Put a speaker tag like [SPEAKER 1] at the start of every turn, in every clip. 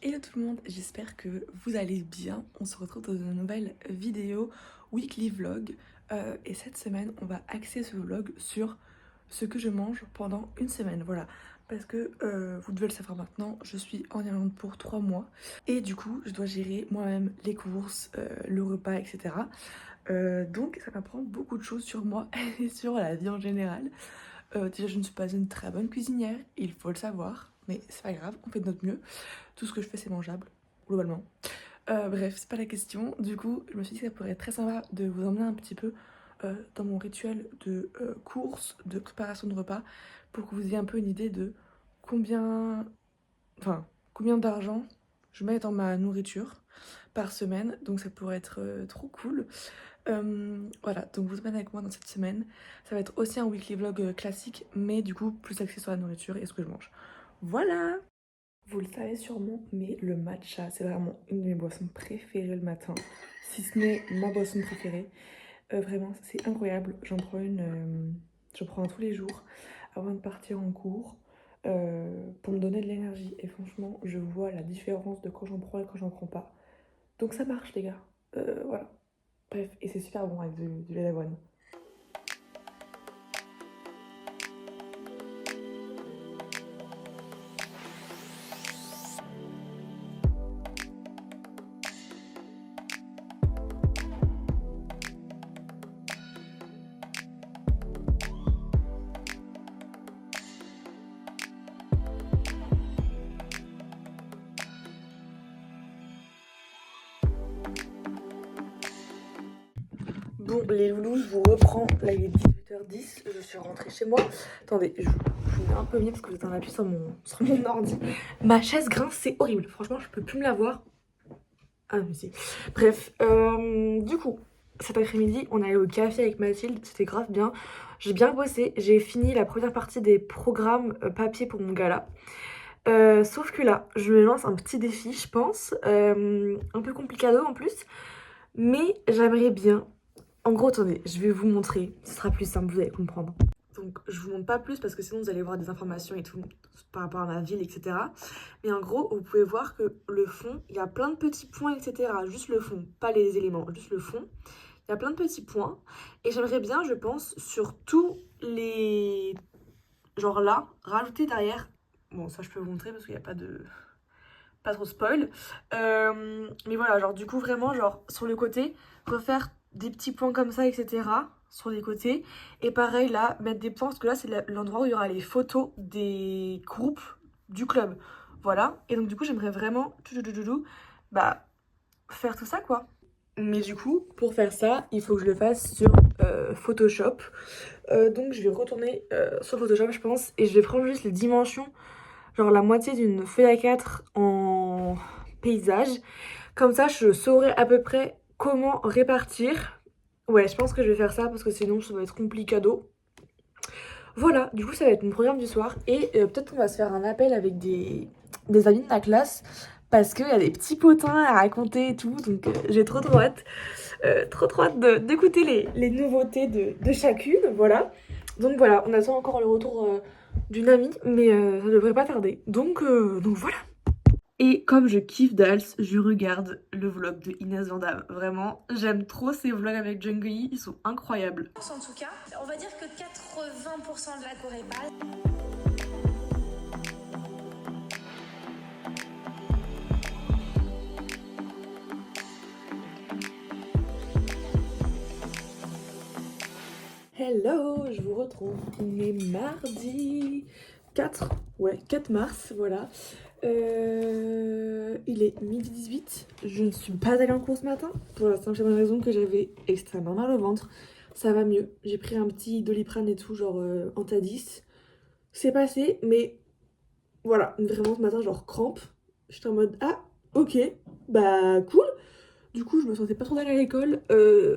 [SPEAKER 1] Hello tout le monde, j'espère que vous allez bien. On se retrouve dans une nouvelle vidéo weekly vlog. Et cette semaine, on va axer ce vlog sur ce que je mange pendant une semaine. Voilà, parce que vous devez le savoir maintenant, je suis en Irlande pour 3 mois. Et du coup, je dois gérer moi-même les courses, le repas, etc. Donc ça va prendre beaucoup de choses sur moi et sur la vie en général. Déjà, je ne suis pas une très bonne cuisinière, il faut le savoir. Mais c'est pas grave, on fait de notre mieux. Tout ce que je fais c'est mangeable, globalement. Bref, c'est pas la question. Du coup, je me suis dit que ça pourrait être très sympa de vous emmener un petit peu dans mon rituel de course, de préparation de repas, pour que vous ayez un peu une idée de combien, enfin, combien d'argent je mets dans ma nourriture par semaine. Donc ça pourrait être trop cool. Voilà, donc vous emmènez avec moi dans cette semaine. Ça va être aussi un weekly vlog classique, mais du coup plus axé sur la nourriture et ce que je mange. Voilà! Vous le savez sûrement, mais le matcha, c'est vraiment une de mes boissons préférées le matin, si ce n'est ma boisson préférée. Vraiment, c'est incroyable. J'en prends un tous les jours avant de partir en cours pour me donner de l'énergie. Et franchement, je vois la différence de quand j'en prends et quand j'en prends pas. Donc ça marche, les gars. Voilà. Bref, et c'est super bon avec du lait d'avoine. Bon, les loulous, je vous reprends. Là, il est 18h10. Je suis rentrée chez moi. Attendez, je vous mets un peu mieux parce que vous êtes en appui sur mon ordi. Ma chaise grince, c'est horrible. Franchement, je peux plus me la voir. Ah, mais si. Bref, du coup, cet après-midi, on est allé au café avec Mathilde. C'était grave bien. J'ai bien bossé. J'ai fini la première partie des programmes papier pour mon gala. Sauf que là, je me lance un petit défi, je pense. Un peu complicado en plus. Mais j'aimerais bien. En gros, attendez, je vais vous montrer. Ce sera plus simple, vous allez comprendre. Donc, je vous montre pas plus parce que sinon vous allez voir des informations et tout par rapport à ma ville, etc. Mais en gros, vous pouvez voir que le fond, il y a plein de petits points, etc. Juste le fond, pas les éléments, juste le fond. Il y a plein de petits points. Et j'aimerais bien, je pense, sur tous les... Genre là, rajouter derrière... Bon, ça je peux vous montrer parce qu'il n'y a pas de... Pas trop spoil. Mais voilà, genre du coup vraiment, genre sur le côté, refaire des petits points comme ça, etc. Sur les côtés. Et pareil là, mettre des points, parce que là c'est l'endroit où il y aura les photos des groupes du club. Voilà. Et donc du coup j'aimerais vraiment bah, faire tout ça quoi. Mais du coup, pour faire ça, il faut que je le fasse sur Photoshop. Donc je vais retourner sur Photoshop je pense. Et je vais prendre juste les dimensions, genre la moitié d'une feuille A4 en paysage. Comme ça, je saurai à peu près comment répartir. Ouais, je pense que je vais faire ça parce que sinon ça va être complicado. Voilà, du coup ça va être mon programme du soir. Et peut-être qu'on va se faire un appel avec des amis de la classe. Parce qu'il y a des petits potins à raconter et tout. Donc j'ai trop hâte. Trop hâte d'écouter les nouveautés de chacune. Voilà. Donc voilà, on attend encore le retour d'une amie. Mais ça devrait pas tarder. Donc voilà. Et comme je kiffe Dals, je regarde le vlog de Inès Van Damme. Vraiment, j'aime trop ces vlogs avec Jungkook, ils sont incroyables.
[SPEAKER 2] En tout cas, on va dire que 80% de la Corée passe.
[SPEAKER 1] Hello, je vous retrouve. On est mardi 4, ouais, 4 mars, voilà. Il est midi 18. Je ne suis pas allée en cours ce matin pour la simple et bonne raison que j'avais extrêmement mal au ventre. Ça va mieux. J'ai pris un petit Doliprane et tout, genre Anta 10. C'est passé, mais voilà, vraiment ce matin, genre crampe. J'étais en mode ah, ok, bah cool. Du coup, je me sentais pas trop d'aller à l'école.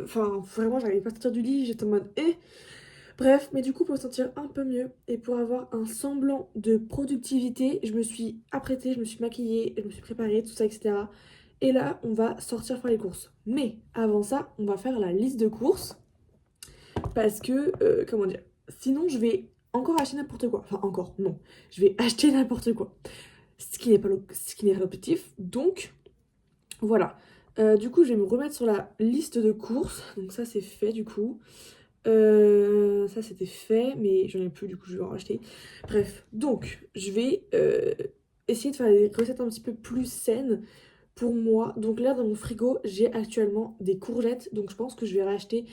[SPEAKER 1] Enfin, vraiment, j'arrivais pas à sortir du lit. J'étais en mode eh. Bref, mais du coup, pour me sentir un peu mieux et pour avoir un semblant de productivité, je me suis apprêtée, je me suis maquillée, je me suis préparée, tout ça, etc. Et là, on va sortir faire les courses. Mais avant ça, on va faire la liste de courses. Parce que, comment dire, sinon je vais encore acheter n'importe quoi. Enfin, encore, non. Je vais acheter n'importe quoi. ce qui n'est pas l'objectif. Donc, voilà. Du coup, je vais me remettre sur la liste de courses. Donc ça, c'est fait, du coup. Ça, c'était fait, mais j'en ai plus, du coup, je vais en racheter. Bref, donc, je vais essayer de faire des recettes un petit peu plus saines pour moi. Donc là, dans mon frigo, j'ai actuellement des courgettes. Donc, je pense que je vais racheter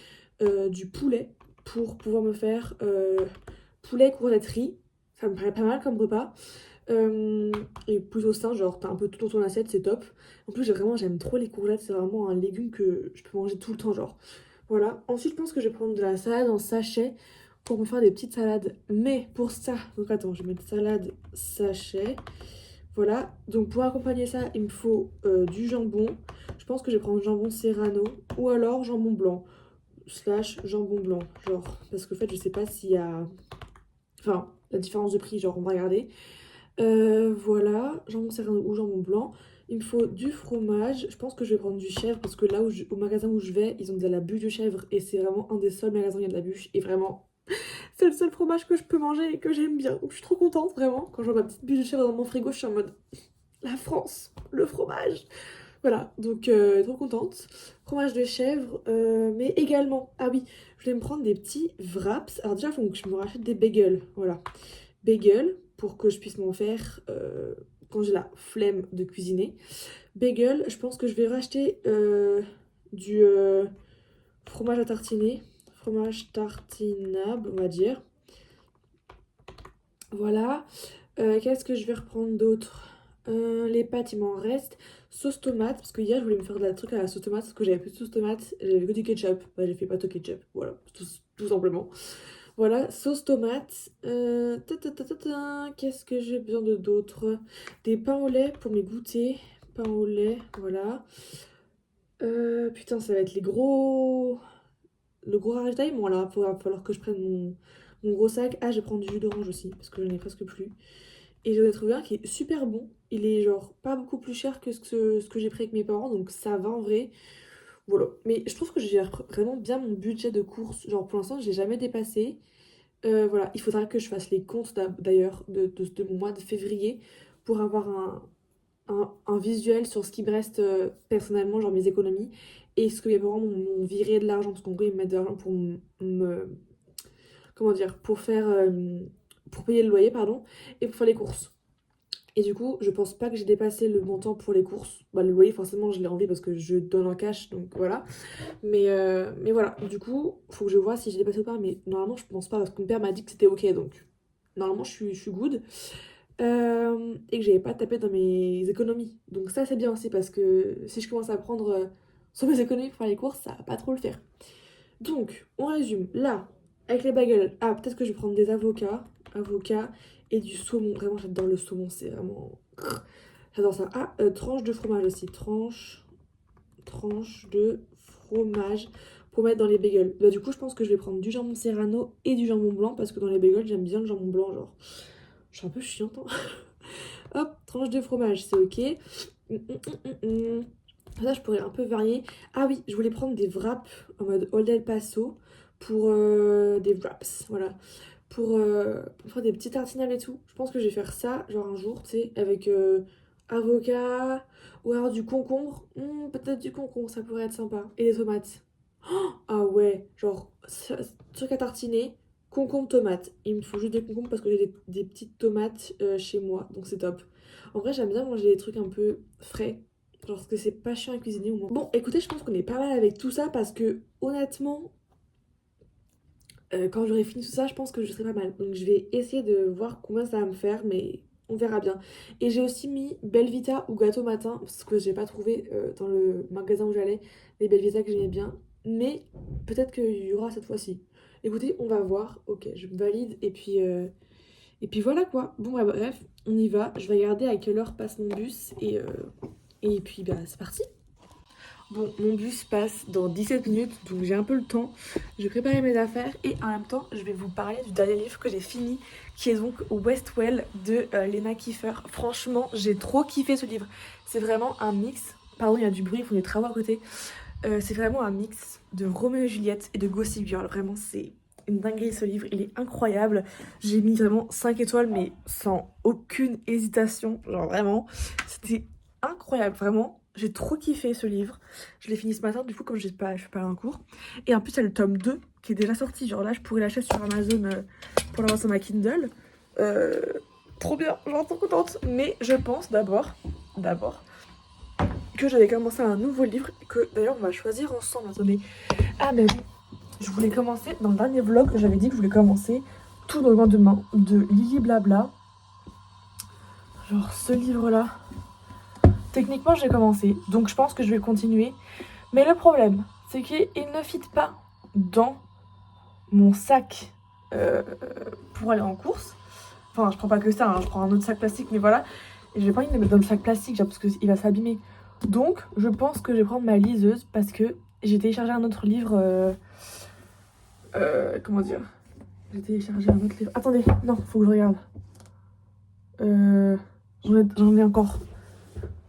[SPEAKER 1] du poulet pour pouvoir me faire poulet courgetterie. Ça me paraît pas mal comme repas. Et plutôt sain, genre t'as un peu tout dans ton assiette, c'est top. En plus j'aime trop les courgettes, c'est vraiment un légume que je peux manger tout le temps, genre. Voilà. Ensuite je pense que je vais prendre de la salade en sachet pour me faire des petites salades. Mais pour ça, donc attends, je vais mettre salade sachet. Voilà. Donc pour accompagner ça, il me faut du jambon. Je pense que je vais prendre jambon serrano ou alors jambon blanc. Slash jambon blanc, genre. Parce qu'en fait je sais pas s'il y a... Enfin, la différence de prix, genre on va regarder. Voilà, jambon serrano ou jambon blanc. Il me faut du fromage. Je pense que je vais prendre du chèvre parce que là au magasin où je vais, ils ont de la bûche de chèvre et c'est vraiment un des seuls magasins où il y a de la bûche. Et vraiment, c'est le seul fromage que je peux manger et que j'aime bien. Donc je suis trop contente, vraiment. Quand je vois ma petite bûche de chèvre dans mon frigo, je suis en mode la France, le fromage. Voilà, donc trop contente. Fromage de chèvre, mais également, ah oui, je vais me prendre des petits wraps. Alors déjà, il faut que je me rachète des bagels. Voilà, bagel pour que je puisse m'en faire quand j'ai la flemme de cuisiner. Bagel, je pense que je vais racheter du fromage à tartiner, fromage tartinable, on va dire. Voilà. Qu'est-ce que je vais reprendre d'autre? Les pâtes, il m'en reste. Sauce tomate, parce que hier je voulais me faire de la truc à la sauce tomate, parce que j'avais plus de sauce tomate, j'avais que du ketchup. Bah, j'ai fait pâte au ketchup, voilà, tout simplement. Voilà, sauce tomate. Qu'est-ce que j'ai besoin de d'autre? Des pains au lait pour mes goûters. Pain au lait, voilà. Putain, ça va être le gros ravitaillement. Bon, là, il va falloir que je prenne mon gros sac. Ah, je vais prendre du jus d'orange aussi, parce que j'en ai presque plus. Et j'en ai trouvé un qui est super bon. Il est genre pas beaucoup plus cher que ce que j'ai pris avec mes parents, donc ça va en vrai. Voilà. Mais je trouve que je gère vraiment bien mon budget de courses. Genre pour l'instant, je l'ai jamais dépassé. Voilà, il faudra que je fasse les comptes d'ailleurs de mon mois de février pour avoir un visuel sur ce qui me reste personnellement, genre mes économies, et ce que mes parents m'ont viré de l'argent, parce qu'en gros ils me mettent de l'argent pour comment dire, pour payer le loyer, pardon, et pour faire les courses. Et du coup, je pense pas que j'ai dépassé le montant pour les courses. Bah, le loyer, forcément, je l'ai enlevé parce que je donne en cash, donc voilà. Mais voilà, du coup, faut que je vois si j'ai dépassé ou pas. Mais normalement, je pense pas parce que mon père m'a dit que c'était ok. Donc, normalement, je suis good. Et que j'avais pas tapé dans mes économies. Donc, ça, c'est bien aussi parce que si je commence à prendre sur mes économies pour faire les courses, ça va pas trop le faire. Donc, on résume. Là, avec les bagels, ah, peut-être que je vais prendre des avocats et du saumon. Vraiment, j'adore le saumon, c'est vraiment... J'adore ça. Ah, tranche de fromage aussi. Tranche de fromage pour mettre dans les bagels. Bah, du coup, je pense que je vais prendre du jambon serrano et du jambon blanc parce que dans les bagels, j'aime bien le jambon blanc, genre. Je suis un peu chiante, hein. Hop, tranche de fromage, c'est ok. Ça, je pourrais un peu varier. Ah oui, je voulais prendre des wraps en mode Old El Paso pour des wraps, voilà. Pour faire des petits tartinables et tout. Je pense que je vais faire ça, genre un jour, tu sais, avec avocat ou alors du concombre. Peut-être du concombre, ça pourrait être sympa. Et des tomates. Ah ouais, genre truc à tartiner, concombre, tomate. Il me faut juste des concombres parce que j'ai des petites tomates chez moi, donc c'est top. En vrai, j'aime bien manger des trucs un peu frais. Genre parce que c'est pas chiant à cuisiner au moins. Bon, écoutez, je pense qu'on est pas mal avec tout ça parce que honnêtement, quand j'aurai fini tout ça, je pense que je serai pas mal. Donc je vais essayer de voir combien ça va me faire, mais on verra bien. Et j'ai aussi mis Belvita ou gâteau matin, parce que j'ai pas trouvé dans le magasin où j'allais les Belvita que j'aimais bien. Mais peut-être qu'il y aura cette fois-ci. Écoutez, on va voir. Ok, je me valide et puis voilà quoi. Bon bah, bref, on y va. Je vais regarder à quelle heure passe mon bus et puis bah c'est parti. Bon, mon bus passe dans 17 minutes, donc j'ai un peu le temps. Je vais préparer mes affaires et en même temps, je vais vous parler du dernier livre que j'ai fini, qui est donc Westwell de Lena Kiefer. Franchement, j'ai trop kiffé ce livre. C'est vraiment un mix. Pardon, il y a du bruit, il faut des travaux à côté. C'est vraiment un mix de Roméo et Juliette et de Gossip Girl. Vraiment, c'est une dinguerie ce livre, il est incroyable. J'ai mis vraiment 5 étoiles mais sans aucune hésitation, genre vraiment, c'était incroyable, vraiment. J'ai trop kiffé ce livre. Je l'ai fini ce matin, du coup comme je suis pas allée en cours. Et en plus il y a le tome 2 qui est déjà sorti, genre là je pourrais l'acheter sur Amazon pour l'avoir sur ma Kindle. Trop bien, genre trop contente. Mais je pense d'abord que j'avais commencé un nouveau livre que d'ailleurs on va choisir ensemble. Attendez. Ah mais oui, je voulais commencer, dans le dernier vlog, j'avais dit que je voulais commencer Tout dans le lendemain de Lily Blabla. Genre ce livre-là. Techniquement, j'ai commencé, donc je pense que je vais continuer. Mais le problème, c'est qu'il ne fit pas dans mon sac pour aller en course. Enfin, je prends pas que ça, hein, je prends un autre sac plastique, mais voilà. Et j'ai pas envie de le mettre dans le sac plastique, genre, parce qu'il va s'abîmer. Donc, je pense que je vais prendre ma liseuse parce que j'ai téléchargé un autre livre. Comment dire? J'ai téléchargé un autre livre. Attendez, non, faut que je regarde. J'en ai encore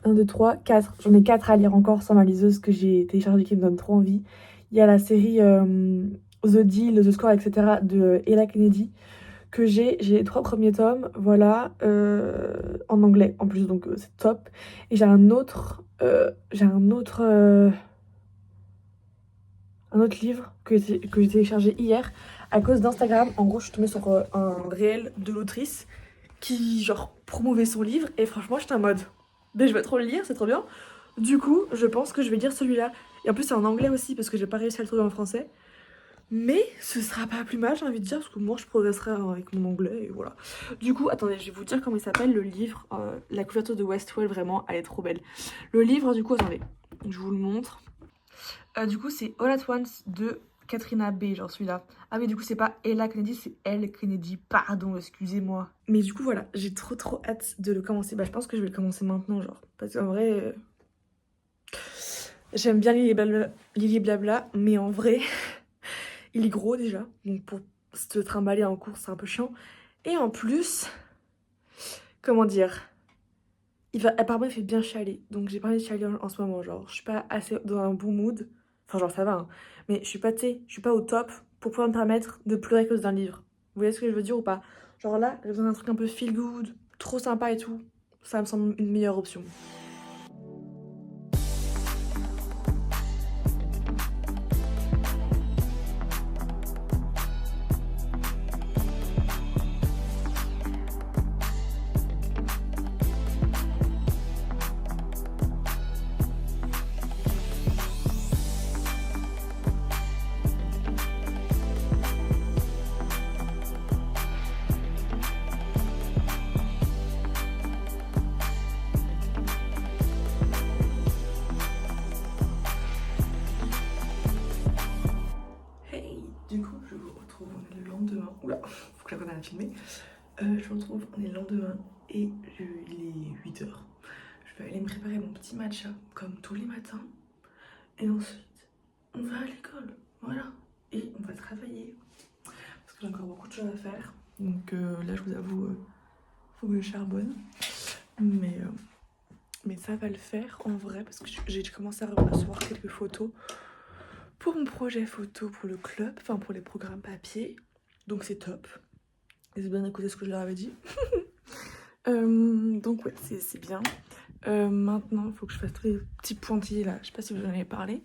[SPEAKER 1] 1, 2, 3, 4. J'en ai 4 à lire encore sans ma liseuse que j'ai téléchargée qui me donne trop envie. Il y a la série The Deal, The Score, etc. de Ella Kennedy que j'ai les 3 premiers tomes, voilà, en anglais en plus, donc c'est top. Et j'ai un autre livre que j'ai téléchargé hier à cause d'Instagram. En gros, je suis tombée sur un réel de l'autrice qui, genre, promouvait son livre. Et franchement, j'étais en mode, mais je vais trop le lire, c'est trop bien. Du coup, je pense que je vais lire celui-là. Et en plus, c'est en anglais aussi, parce que j'ai pas réussi à le trouver en français. Mais ce sera pas plus mal, j'ai envie de dire, parce que moi, je progresserai avec mon anglais, et voilà. Du coup, attendez, je vais vous dire comment il s'appelle, le livre. La couverture de Westwell, vraiment, elle est trop belle. Le livre, du coup, attendez, je vous le montre. Du coup, c'est All at Once de Katrina B, genre celui-là. Ah oui, du coup, c'est pas Ella Kennedy, c'est Elle Kennedy. Pardon, excusez-moi. Mais du coup, voilà, j'ai trop hâte de le commencer. Bah, je pense que je vais le commencer maintenant, genre. Parce qu'en vrai, j'aime bien Lily Blabla, mais en vrai, il est gros déjà. Donc, pour se trimballer en course, c'est un peu chiant. Et en plus, comment dire, apparemment, il fait bien chialer. Donc, j'ai pas envie de chialer en ce moment. Genre, je suis pas assez dans un bon mood. Enfin, genre, ça va, hein. Mais je suis pas, tu sais, je suis pas au top pour pouvoir me permettre de pleurer à cause d'un livre. Vous voyez ce que je veux dire ou pas? Genre là, j'ai besoin d'un truc un peu feel good, trop sympa et tout. Ça me semble une meilleure option. Du coup, je vous retrouve, on est le lendemain. Oula, faut que la regarde à filmer. Je vous retrouve, on est le lendemain et il est 8h. Je vais aller me préparer mon petit matcha comme tous les matins. Et ensuite, on va à l'école. Voilà. Et on va travailler. Parce que j'ai encore beaucoup de choses à faire. Donc là, je vous avoue, faut que je charbonne. Mais ça va le faire en vrai parce que j'ai commencé à recevoir quelques photos pour mon projet photo pour le club, enfin pour les programmes papier. Donc c'est top. Et c'est bien écouté ce que je leur avais dit. Donc ouais, c'est bien. Maintenant, il faut que je fasse tous les petits pointillés là. Je sais pas si vous en avez parlé.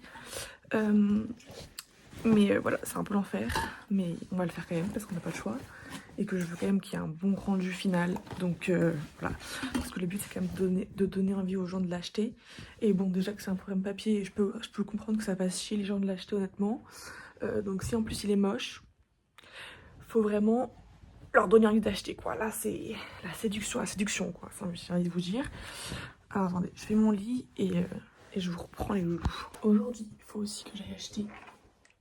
[SPEAKER 1] Mais voilà, c'est un peu l'enfer. Mais on va le faire quand même parce qu'on n'a pas le choix. Et que je veux quand même qu'il y ait un bon rendu final. Donc voilà. Parce que le but c'est quand même de donner envie aux gens de l'acheter. Et bon, déjà que c'est un programme papier, je peux comprendre que ça fasse chier les gens de l'acheter honnêtement. Donc si en plus il est moche, faut vraiment leur donner envie d'acheter quoi. Là c'est la séduction quoi. Ça j'ai envie de vous dire. Alors attendez, je fais mon lit et je vous reprends les loulous. Aujourd'hui, il faut aussi que j'aille acheter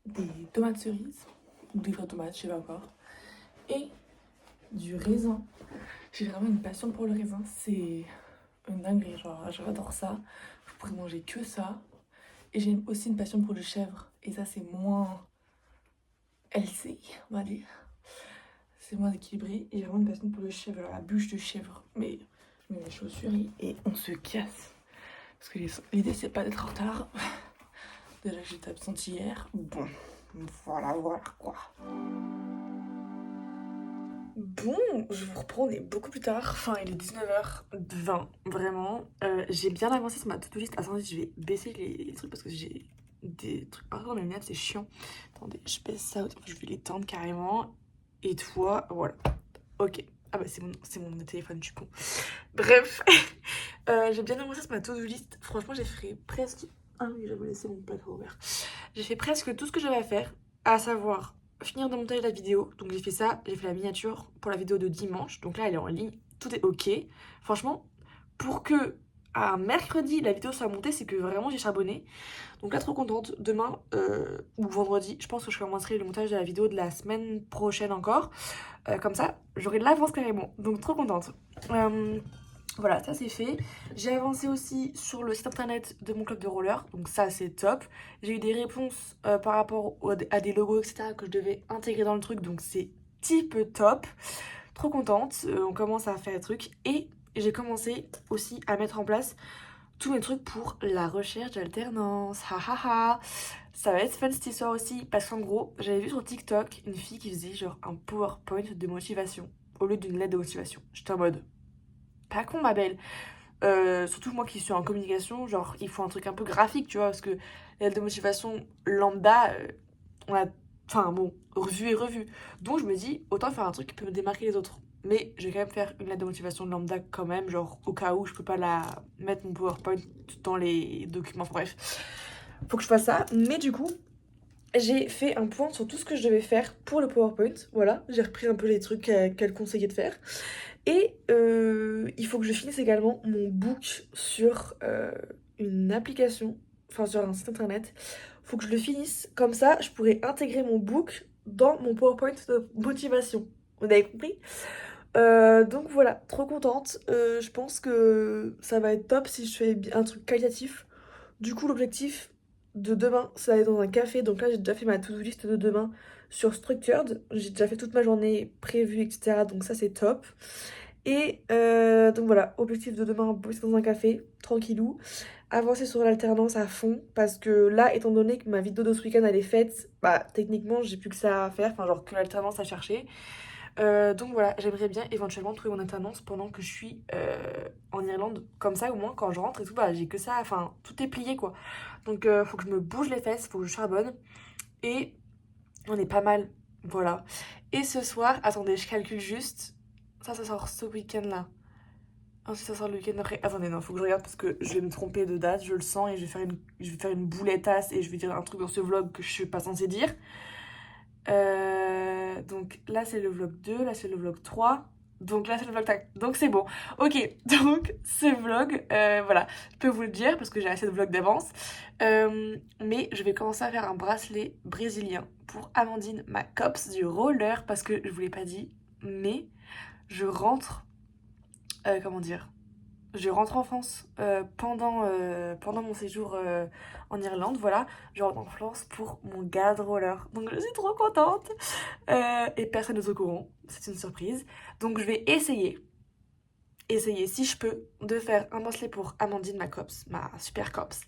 [SPEAKER 1] des tomates cerises. Ou des vraies tomates, je sais pas encore. Et du raisin. J'ai vraiment une passion pour le raisin, c'est une dinguerie, genre j'adore ça. Je pourrais manger que ça. Et j'ai aussi une passion pour le chèvre. Et ça c'est moins healthy, on va dire. C'est moins équilibré. Et j'ai vraiment une passion pour le chèvre, alors la bûche de chèvre. Mais je mets mes chaussures et on se casse. Parce que l'idée c'est pas d'être en retard. Déjà que j'étais absente hier. Bon, Voilà quoi. Bon, je vous reprends, on est beaucoup plus tard. Enfin, il est 19h20, vraiment. J'ai bien avancé sur ma to-do list. Attendez, je vais baisser les trucs parce que j'ai des trucs partout dans mes lunettes, c'est chiant. Attendez, je baisse ça, enfin, je vais l'étendre carrément. Et toi, voilà. Ok. Ah bah c'est mon téléphone, je suis con. Bref, j'ai bien avancé sur ma to-do list. Franchement, j'ai fait presque... Ah oui, j'avais laissé mon placard ouvert. J'ai fait presque tout ce que j'avais à faire, à savoir finir de monter la vidéo. Donc j'ai fait ça, j'ai fait la miniature pour la vidéo de dimanche. Donc là, elle est en ligne, tout est ok. Franchement, pour que à mercredi la vidéo soit montée, c'est que vraiment j'ai charbonné. Donc là, trop contente. Demain ou vendredi, je pense que je commencerai le montage de la vidéo de la semaine prochaine encore. Comme ça, j'aurai de l'avance carrément. Donc trop contente. Voilà, ça c'est fait. J'ai avancé aussi sur le site internet de mon club de roller, donc ça c'est top. J'ai eu des réponses par rapport à des logos, etc. que je devais intégrer dans le truc, donc c'est type top. Trop contente, on commence à faire des trucs. Et j'ai commencé aussi à mettre en place tous mes trucs pour la recherche d'alternance. Ha ha ha. Ça va être fun cette histoire aussi, parce qu'en gros, j'avais vu sur TikTok une fille qui faisait genre un PowerPoint de motivation au lieu d'une lettre de motivation. J'étais en mode, pas con ma belle. Surtout moi qui suis en communication, genre il faut un truc un peu graphique, tu vois, parce que les lettres de motivation lambda, on a, enfin bon, revu et revu. Donc je me dis, autant faire un truc qui peut me démarquer les autres. Mais je vais quand même faire une lettre de motivation lambda quand même, genre au cas où je peux pas la mettre mon PowerPoint dans les documents, enfin, bref. Faut que je fasse ça, mais du coup, j'ai fait un point sur tout ce que je devais faire pour le PowerPoint. Voilà, j'ai repris un peu les trucs qu'elle conseillait de faire. Et il faut que je finisse également mon book sur une application, enfin sur un site internet. Faut que je le finisse, comme ça je pourrais intégrer mon book dans mon PowerPoint de motivation. Vous avez compris? Donc voilà, trop contente. Je pense que ça va être top si je fais un truc qualitatif. Du coup, l'objectif de demain, c'est d'aller dans un café. Donc là, j'ai déjà fait ma to-do list de demain sur Structured. J'ai déjà fait toute ma journée prévue, etc. Donc ça, c'est top. Et donc voilà, objectif de demain, bosser dans un café, tranquillou. Avancer sur l'alternance à fond. Parce que là, étant donné que ma vidéo de ce week-end, elle est faite, bah techniquement, j'ai plus que ça à faire. Enfin, genre que l'alternance à chercher. Donc voilà, j'aimerais bien éventuellement trouver mon alternance pendant que je suis en Irlande. Comme ça, au moins, quand je rentre et tout, bah j'ai que ça. Enfin, tout est plié quoi. Donc faut que je me bouge les fesses, faut que je charbonne. Et on est pas mal. Voilà. Et ce soir, attendez, je calcule juste. Ça sort ce week-end-là. Ensuite, ça sort le week-end après. Attendez, non, faut que je regarde parce que je vais me tromper de date, je le sens, et je vais faire une bouletasse et je vais dire un truc dans ce vlog que je suis pas censée dire. Donc là, c'est le vlog 2, là, c'est le vlog 3. Donc là, c'est le vlog tac. Donc c'est bon. Ok, donc ce vlog, voilà, je peux vous le dire parce que j'ai assez de vlogs d'avance. Mais je vais commencer à faire un bracelet brésilien pour Amandine, ma copse du roller, parce que je vous l'ai pas dit, mais je rentre, comment dire, je rentre en France pendant mon séjour en Irlande, voilà. Je rentre en France pour mon gala de roller. Donc je suis trop contente. Et personne n'est au courant, c'est une surprise. Donc je vais essayer si je peux, de faire un bracelet pour Amandine, ma copse, ma super copse.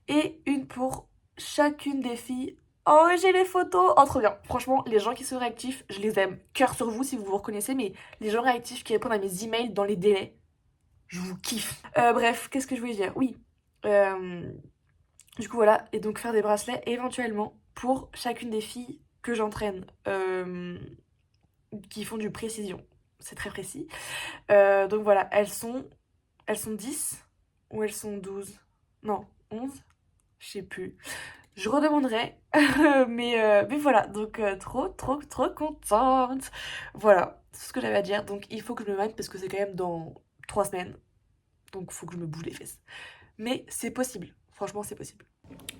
[SPEAKER 1] Et une pour chacune des filles. Oh, j'ai les photos! Oh, trop bien! Franchement, les gens qui sont réactifs, je les aime. Cœur sur vous si vous vous reconnaissez, mais les gens réactifs qui répondent à mes emails dans les délais, je vous kiffe. Bref, qu'est-ce que je voulais dire? Oui. Du coup, voilà. Et donc, faire des bracelets éventuellement pour chacune des filles que j'entraîne qui font du précision. C'est très précis. Donc, voilà. Elles sont 10 ou elles sont 12? Non, 11? Je sais plus. Je redemanderai. Mais voilà. Donc, trop contente. Voilà. C'est ce que j'avais à dire. Donc, il faut que je me mette parce que c'est quand même dans 3 semaines. Donc faut que je me bouge les fesses. Mais c'est possible, franchement c'est possible.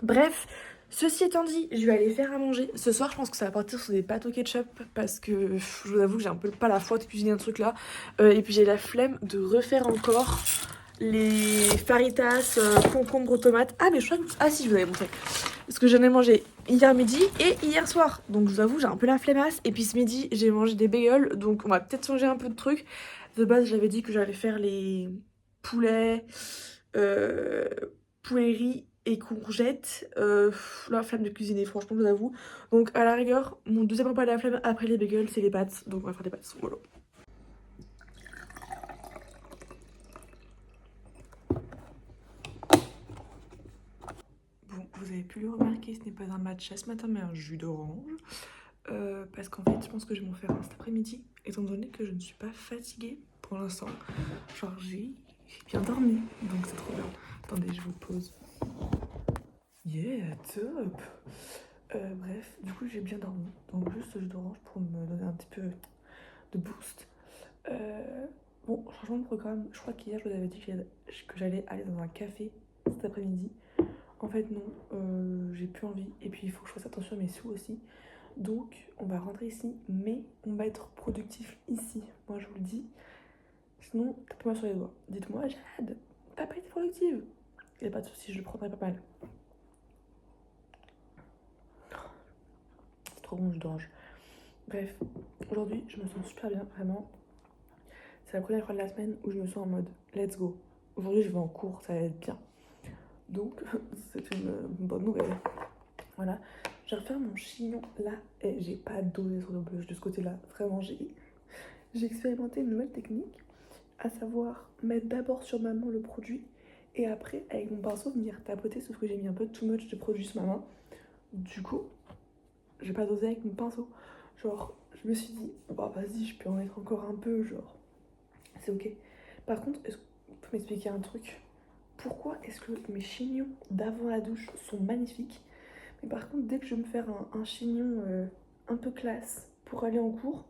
[SPEAKER 1] Bref, ceci étant dit, je vais aller faire à manger. Ce soir je pense que ça va partir sur des pâtes au ketchup parce que je vous avoue que j'ai un peu pas la foi de cuisiner un truc là. Et puis j'ai la flemme de refaire encore les faritas, concombres, tomates. Ah mais je crois que... Ah si, je vous avais montré. Parce que j'en ai mangé hier midi et hier soir. Donc je vous avoue, j'ai un peu la flemmasse. Et puis ce midi, j'ai mangé des bagels. Donc on va peut-être changer un peu de trucs. De base, j'avais dit que j'allais faire les poulet, poulet riz et courgettes. La flemme de cuisiner, franchement, je vous avoue. Donc, à la rigueur, mon deuxième repas de la flemme après les bagels, c'est les pâtes. Donc, on va faire des pâtes. Voilà. Bon, vous avez pu le remarquer, ce n'est pas un matcha ce matin, mais un jus d'orange. Parce qu'en fait, je pense que je vais m'en faire un cet après-midi, étant donné que je ne suis pas fatiguée pour l'instant. Genre, j'ai bien dormi, donc c'est trop bien. Attendez, je vous pose. Yeah, top. Bref, du coup, j'ai bien dormi. Donc, juste jus d'orange pour me donner un petit peu de boost. Bon, changement de programme. Je crois qu'hier, je vous avais dit que j'allais aller dans un café cet après-midi. En fait, non, j'ai plus envie. Et puis, il faut que je fasse attention à mes sous aussi. Donc, on va rentrer ici, mais on va être productif ici. Moi, je vous le dis. Sinon, tapez-moi sur les doigts. Dites-moi, Jade, t'as pas été productive. Il n'y a pas de souci, je le prendrai pas mal. C'est trop bon, je d'orange. Bref, aujourd'hui, je me sens super bien, vraiment. C'est la première fois de la semaine où je me sens en mode let's go. Aujourd'hui, je vais en cours, ça va être bien. Donc, c'est une bonne nouvelle. Voilà. Je vais refaire mon chignon là et j'ai pas dosé sur le blush de ce côté-là. Vraiment, j'ai expérimenté une nouvelle technique, à savoir mettre d'abord sur ma main le produit et après, avec mon pinceau, venir tapoter, sauf que j'ai mis un peu too much de produit sur ma main. Du coup, j'ai pas dosé avec mon pinceau. Genre, je me suis dit, bah vas-y, je peux en mettre encore un peu, genre, c'est ok. Par contre, est-ce que vous pouvez m'expliquer un truc? Pourquoi est-ce que mes chignons d'avant la douche sont magnifiques? Mais par contre, dès que je veux me faire un chignon un peu classe pour aller en cours,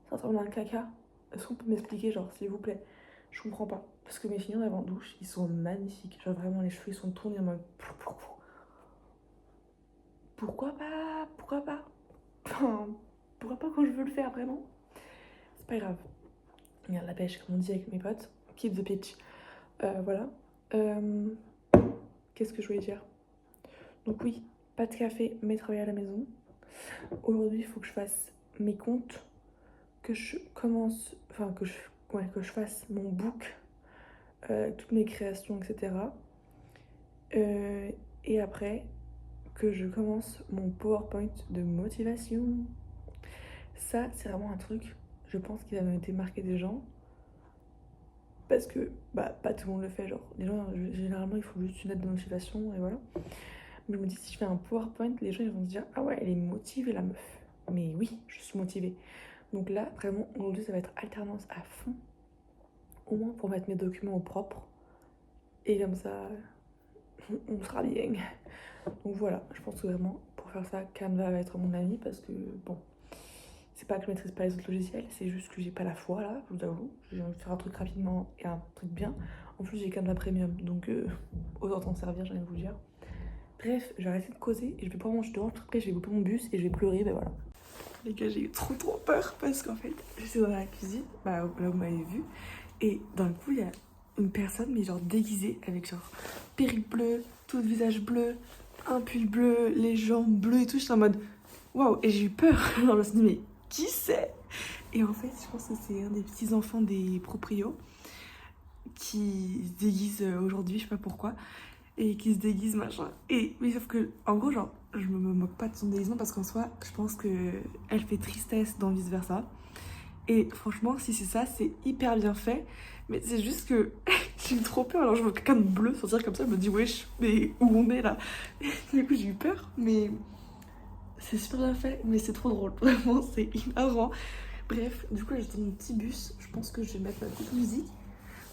[SPEAKER 1] ça ressemble à un caca. Est-ce qu'on peut m'expliquer, genre, s'il vous plaît? Je comprends pas. Parce que mes chignons d'avant douche, ils sont magnifiques. Genre, vraiment, les cheveux, ils sont tournés en mode... Pourquoi pas? Pourquoi pas? Enfin, pourquoi pas quand je veux le faire, vraiment? C'est pas grave. Regarde la pêche, comme on dit avec mes potes. Keep the pitch. Voilà. Qu'est-ce que je voulais dire? Donc oui, pas de café, mais travailler à la maison. Aujourd'hui, il faut que je fasse mes comptes, que je commence, enfin que je fasse mon book, toutes mes créations, etc. Et après, que je commence mon PowerPoint de motivation. Ça, c'est vraiment un truc, je pense, qui va me démarquer des gens. Parce que, bah, pas tout le monde le fait, genre. Les gens, généralement, il faut juste une lettre de motivation, et voilà. Mais je me dis, si je fais un PowerPoint, les gens, ils vont se dire, ah ouais, elle est motivée, la meuf. Mais oui, je suis motivée. Donc là, vraiment, aujourd'hui, ça va être alternance à fond. Au moins pour mettre mes documents au propre. Et comme ça, on sera bien. Donc voilà, je pense que vraiment, pour faire ça, Canva va être mon ami parce que, bon, c'est pas que je maîtrise pas les autres logiciels, c'est juste que j'ai pas la foi là, je vous avoue. J'ai envie de faire un truc rapidement et un truc bien. En plus, j'ai Canva Premium, donc autant t'en servir, j'ai envie de vous dire. Bref, je vais arrêter de causer et je vais prendre mon jus d'orange. Après, je vais couper mon bus et je vais pleurer, ben voilà. Les gars, j'ai eu trop peur parce qu'en fait, j'étais dans la cuisine, bah là où vous m'avez vu, et d'un coup, il y a une personne, mais genre déguisée, avec genre perruque bleue, tout le visage bleu, un pull bleu, les jambes bleues et tout. J'étais en mode waouh, et j'ai eu peur. Je me suis dit, mais qui c'est? Et en fait, je pense que c'est un des petits enfants des proprios qui se déguise aujourd'hui, je sais pas pourquoi, et qui se déguise machin. Et oui, sauf que en gros, genre, je me moque pas de son déguisement parce qu'en soi, je pense que elle fait tristesse dans vice versa. Et franchement, si c'est ça, c'est hyper bien fait. Mais c'est juste que j'ai eu trop peur. Alors je vois quelqu'un de bleu sortir comme ça, je me dis wesh, mais où on est là? Du coup, j'ai eu peur, mais c'est super bien fait. Mais c'est trop drôle, vraiment, c'est hilarant. Bref, du coup, j'étais dans mon petit bus. Je pense que je vais mettre ma petite musique.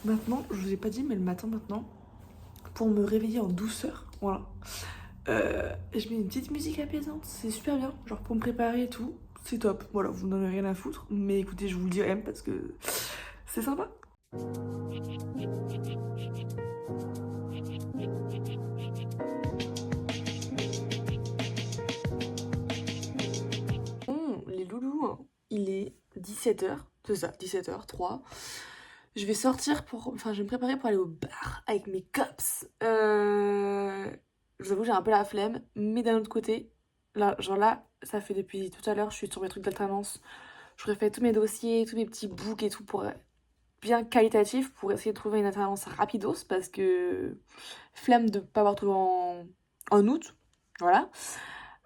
[SPEAKER 1] Maintenant, je vous ai pas dit, mais le matin maintenant, pour me réveiller en douceur, voilà. Je mets une petite musique apaisante, c'est super bien, genre pour me préparer et tout, c'est top. Voilà, vous n'en avez rien à foutre, mais écoutez, je vous le dis quand même parce que c'est sympa. Bon, les loulous, hein, il est 17h, c'est ça, 17h03. Je vais sortir pour... Enfin, je vais me préparer pour aller au bar avec mes cops. Je vous avoue, j'ai un peu la flemme, mais d'un autre côté, là, genre là, ça fait depuis tout à l'heure, je suis sur mes trucs d'alternance. Je refais tous mes dossiers, tous mes petits books et tout pour bien qualitatif pour essayer de trouver une alternance rapidos parce que flemme de pas avoir trouvé en août. Voilà.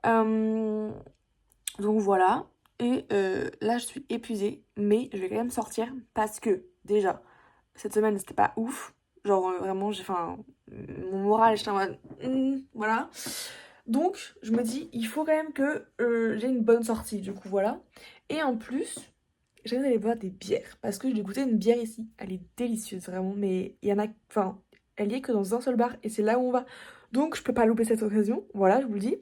[SPEAKER 1] Donc voilà. Et là, je suis épuisée, mais je vais quand même sortir parce que déjà, cette semaine, c'était pas ouf. Genre vraiment, enfin, mon moral, j'étais en mode, voilà. Donc, je me dis, il faut quand même que j'ai une bonne sortie, du coup, voilà. Et en plus, j'ai envie d'aller boire des bières parce que j'ai goûté une bière ici. Elle est délicieuse, vraiment, mais il y en a, enfin, elle y est que dans un seul bar et c'est là où on va. Donc, je peux pas louper cette occasion, voilà, je vous le dis.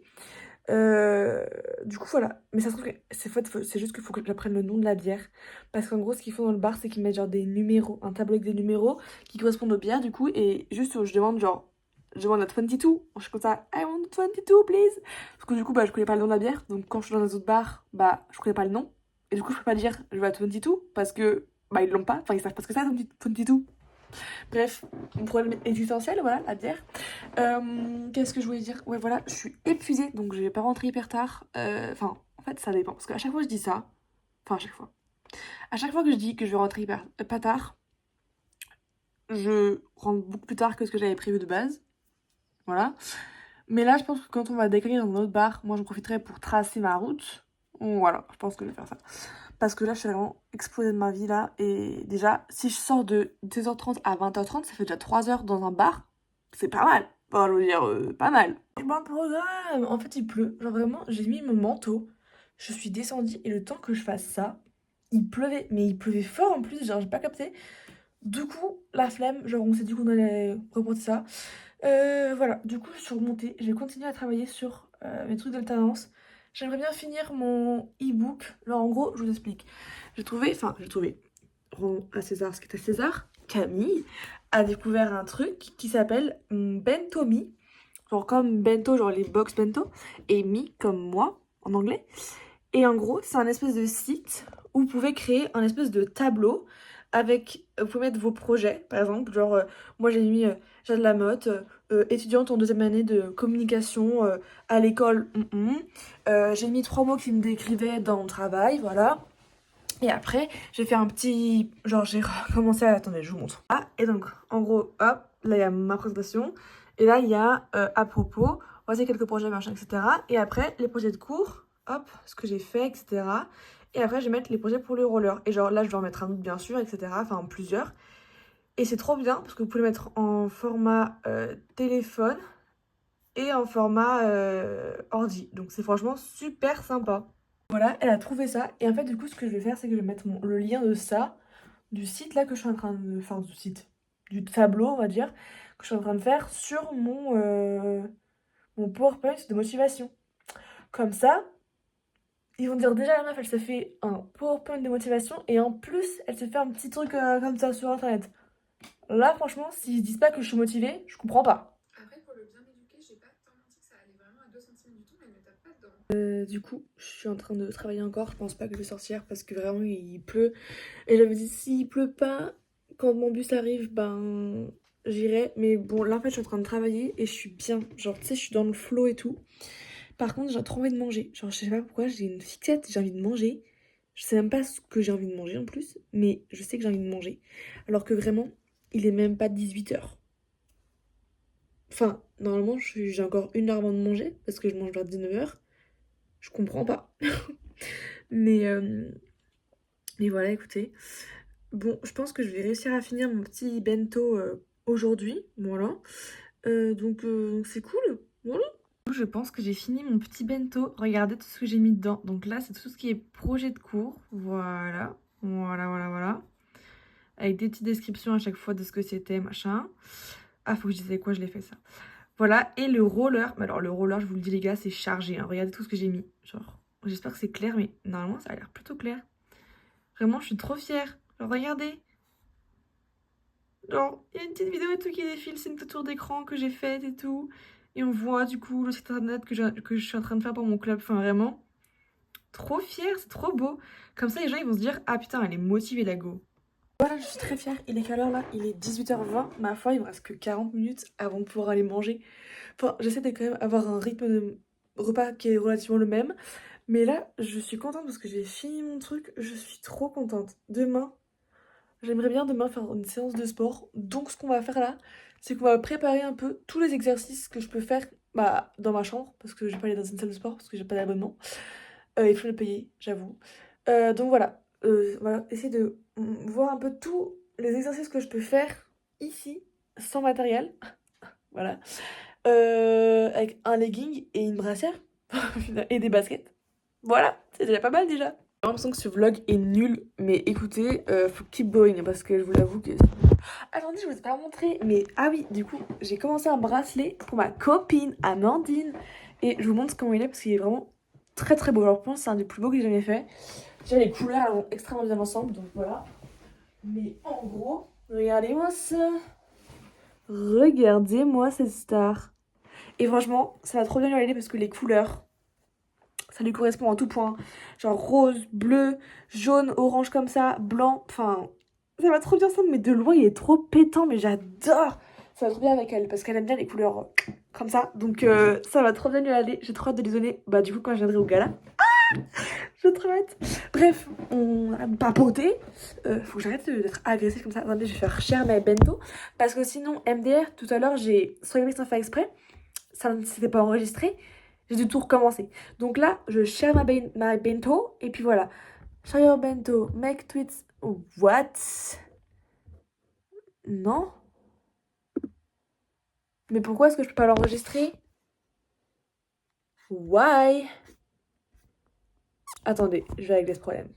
[SPEAKER 1] Du coup, voilà. Mais ça se trouve que c'est juste qu'il faut que j'apprenne le nom de la bière. Parce qu'en gros, ce qu'ils font dans le bar, c'est qu'ils mettent genre des numéros, un tableau avec des numéros qui correspondent aux bières, du coup. Et juste, je demande genre, je demande à 22. Je suis comme ça, I want 22, please. Parce que du coup, bah, je connais pas le nom de la bière. Donc quand je suis dans les autres bars, bah, je connais pas le nom. Et du coup, je peux pas dire, je veux à 22 parce que, bah, ils l'ont pas. Enfin, ils savent pas ce que c'est, 22. Bref, mon problème existentiel, voilà, la bière. Qu'est-ce que je voulais dire? Ouais, voilà, je suis épuisée, donc je vais pas rentrer hyper tard. Enfin, en fait, ça dépend. Parce qu'à chaque fois que je dis ça, enfin, à chaque fois. À chaque fois que je dis que je vais rentrer hyper pas tard, je rentre beaucoup plus tard que ce que j'avais prévu de base. Voilà. Mais là, je pense que quand on va décaler dans un autre bar, moi, j'en profiterai pour tracer ma route. Voilà, je pense que je vais faire ça. Parce que là, je suis vraiment explosée de ma vie, là. Et déjà, si je sors de 2h30 à 20h30, ça fait déjà 3 heures dans un bar. C'est pas mal. Enfin, je veux dire, pas mal. Je m'en programme. En fait, il pleut. Genre, vraiment, j'ai mis mon manteau. Je suis descendue et le temps que je fasse ça, il pleuvait. Mais il pleuvait fort en plus, genre, j'ai pas capté. Du coup, la flemme. Genre, on s'est dit qu'on allait reporter ça. Voilà, du coup, je suis remontée. Je vais continuer à travailler sur mes trucs d'alternance. J'aimerais bien finir mon e-book. Alors, en gros, je vous explique. J'ai trouvé, rends à César ce qui est à César. Camille a découvert un truc qui s'appelle Bento Me. Genre comme bento, genre les box bento. Et me comme moi, en anglais. Et en gros, c'est un espèce de site où vous pouvez créer un espèce de tableau avec, vous pouvez mettre vos projets, par exemple, genre, moi j'ai mis Jade Lamotte, étudiante en deuxième année de communication à l'école, j'ai mis 3 mots qui me décrivaient dans mon travail, voilà. Et après, j'ai fait un petit, genre j'ai recommencé à, attendez, je vous montre. Ah, et donc, en gros, hop, là il y a ma présentation, et là il y a à propos, voici quelques projets, machin, etc. Et après, les projets de cours, hop, ce que j'ai fait, etc. Et après, je vais mettre les projets pour le roller. Et genre là, je vais en mettre un autre, bien sûr, etc. Enfin, plusieurs. Et c'est trop bien parce que vous pouvez le mettre en format téléphone et en format ordi. Donc c'est franchement super sympa. Voilà, elle a trouvé ça. Et en fait, du coup, ce que je vais faire, c'est que je vais mettre le lien de ça, du site là que je suis en train de... Enfin, du site, du tableau, on va dire, que je suis en train de faire sur mon PowerPoint de motivation. Comme ça, ils vont dire déjà la meuf, elle s'est fait un PowerPoint de motivation et en plus, elle s'est fait un petit truc comme ça sur Internet. Là, franchement, s'ils disent pas que je suis motivée, je comprends pas.
[SPEAKER 3] Après, pour le bien éduquer, j'ai pas tant menti que ça allait vraiment à 2 cm du tout, mais ne tape pas dedans.
[SPEAKER 1] Du coup, je suis en train de travailler encore. Je pense pas que je vais sortir parce que vraiment il pleut. Et j'avais dit, s'il pleut pas, quand mon bus arrive, ben j'irai. Mais bon, là en fait, je suis en train de travailler et je suis bien. Genre, tu sais, je suis dans le flow et tout. Par contre, j'ai trop envie de manger. Genre, je sais pas pourquoi, j'ai une fixette, j'ai envie de manger. Je sais même pas ce que j'ai envie de manger en plus, mais je sais que j'ai envie de manger. Alors que vraiment, il est même pas 18h. Enfin, normalement, j'ai encore 1 heure avant de manger parce que je mange vers 19h. Je comprends pas. Mais, euh, mais voilà, écoutez. Bon, je pense que je vais réussir à finir mon petit bento aujourd'hui. Voilà. Donc c'est cool. Voilà. Je pense que j'ai fini mon petit bento. Regardez tout ce que j'ai mis dedans. Donc là, c'est tout ce qui est projet de cours. Voilà. Voilà. Avec des petites descriptions à chaque fois de ce que c'était, machin. Ah, faut que je dise avec quoi je l'ai fait ça. Voilà. Et le roller. Mais alors, le roller, je vous le dis, les gars, c'est chargé, hein. Regardez tout ce que j'ai mis. Genre, j'espère que c'est clair, mais normalement, ça a l'air plutôt clair. Vraiment, je suis trop fière. Genre, regardez. Genre, il y a une petite vidéo et tout qui défile, c'est une capture d'écran que j'ai faite et tout. Et on voit du coup le site internet que je suis en train de faire pour mon club. Enfin, vraiment, trop fière, c'est trop beau. Comme ça, les gens ils vont se dire, ah putain, elle est motivée la go. Voilà, je suis très fière. Il est quelle heure là? Il est 18h20. Ma foi, il me reste que 40 minutes avant de pouvoir aller manger. Enfin, j'essaie de quand même avoir un rythme de repas qui est relativement le même. Mais là, je suis contente parce que j'ai fini mon truc. Je suis trop contente. Demain, j'aimerais bien demain faire une séance de sport. Donc ce qu'on va faire là, c'est qu'on va préparer un peu tous les exercices que je peux faire bah, dans ma chambre, parce que je vais pas aller dans une salle de sport, parce que j'ai pas d'abonnement. Il faut le payer, j'avoue. Donc voilà, on va essayer de voir un peu tous les exercices que je peux faire ici, sans matériel. Voilà. Avec un legging et une brassière. Et des baskets. Voilà, c'est déjà pas mal déjà. J'ai l'impression que ce vlog est nul, mais écoutez, faut keep going parce que je vous l'avoue que... Attendez, je vous ai pas montré, mais ah oui, du coup, j'ai commencé un bracelet pour ma copine Amandine et je vous montre comment il est parce qu'il est vraiment très très beau. Alors, je pense que c'est un des plus beaux que j'ai jamais fait. Déjà, les couleurs elles vont extrêmement bien ensemble, donc voilà. Mais en gros, regardez-moi ça. Regardez-moi cette star. Et franchement, ça va trop bien lui aller parce que les couleurs, ça lui correspond en tout point. Genre rose, bleu, jaune, orange comme ça, blanc. Enfin, ça va trop bien ensemble. Mais de loin, il est trop pétant. Mais j'adore. Ça va trop bien avec elle parce qu'elle aime bien les couleurs comme ça. Donc ça va trop bien lui aller. J'ai trop hâte de lui donner. Bah du coup, quand je viendrai au gala. J'ai trop hâte. Bref, on a papoté. Faut que j'arrête d'être agressive comme ça. Attendez, je vais faire share my bento. Parce que sinon, MDR, tout à l'heure, j'ai swipé sans faire exprès. Ça ne s'était pas enregistré. J'ai dû tout recommencer. Donc là, je share my bento. Et puis voilà. Share your bento. Make tweets. What? Non? Mais pourquoi est-ce que je peux pas l'enregistrer? Why? Attendez, je vais régler ce problème.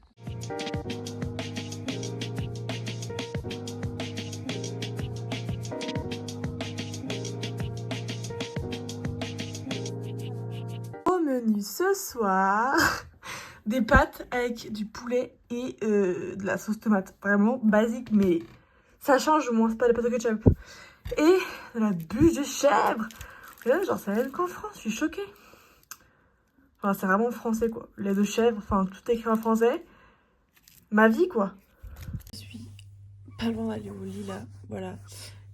[SPEAKER 1] Au menu ce soir, des pâtes avec du poulet et de la sauce tomate. Vraiment basique, mais ça change au moins, c'est pas des pâtes au ketchup. Et de la bûche de chèvre. Et là, genre, ça vient qu'en France, je suis choquée. Enfin, c'est vraiment français, quoi. Lait de chèvre, enfin, tout écrit en français. Ma vie, quoi. Je suis pas loin d'aller au lit, là. Voilà.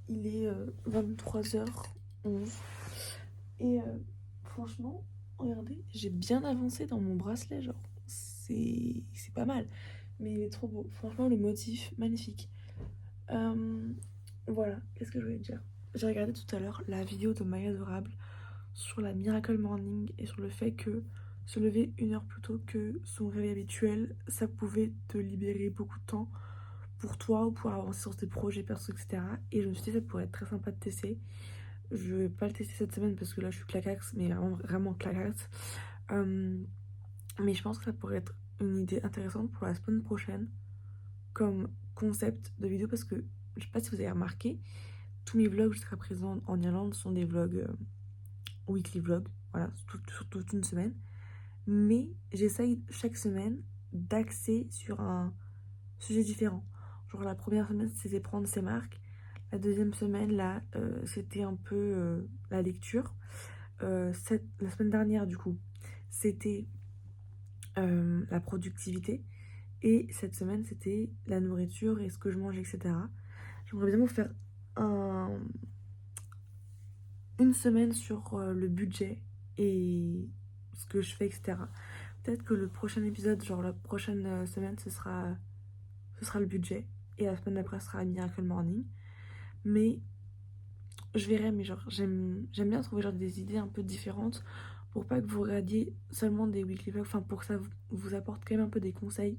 [SPEAKER 1] Il est 23h11. Et franchement, regardez, j'ai bien avancé dans mon bracelet, genre. C'est pas mal. Mais il est trop beau. Franchement, le motif, magnifique. Voilà, qu'est-ce que je voulais dire? J'ai regardé tout à l'heure la vidéo de Maya Adorable sur la Miracle Morning et sur le fait que se lever 1 heure plus tôt que son réveil habituel, ça pouvait te libérer beaucoup de temps pour toi ou pour avancer sur tes projets perso, etc. Et je me suis dit ça pourrait être très sympa de tester. Je vais pas le tester cette semaine parce que là je suis claquax, mais vraiment, vraiment claquax. Mais je pense que ça pourrait être une idée intéressante pour la semaine prochaine comme concept de vidéo parce que je sais pas si vous avez remarqué, tous mes vlogs jusqu'à présent en Irlande sont des vlogs weekly vlogs, voilà, sur toute une semaine. Mais j'essaye chaque semaine d'axer sur un sujet différent. Genre la première semaine c'était prendre ses marques, la deuxième semaine là c'était un peu la lecture. La semaine dernière du coup c'était la productivité. Et cette semaine, c'était la nourriture et ce que je mange, etc. J'aimerais bien vous faire une semaine sur le budget et ce que je fais, etc. Peut-être que le prochain épisode, genre la prochaine semaine, ce sera le budget. Et la semaine d'après, ce sera Miracle Morning. Mais je verrai, mais genre, j'aime bien trouver genre des idées un peu différentes pour pas que vous regardiez seulement des weekly vlogs, enfin pour que ça vous apporte quand même un peu des conseils.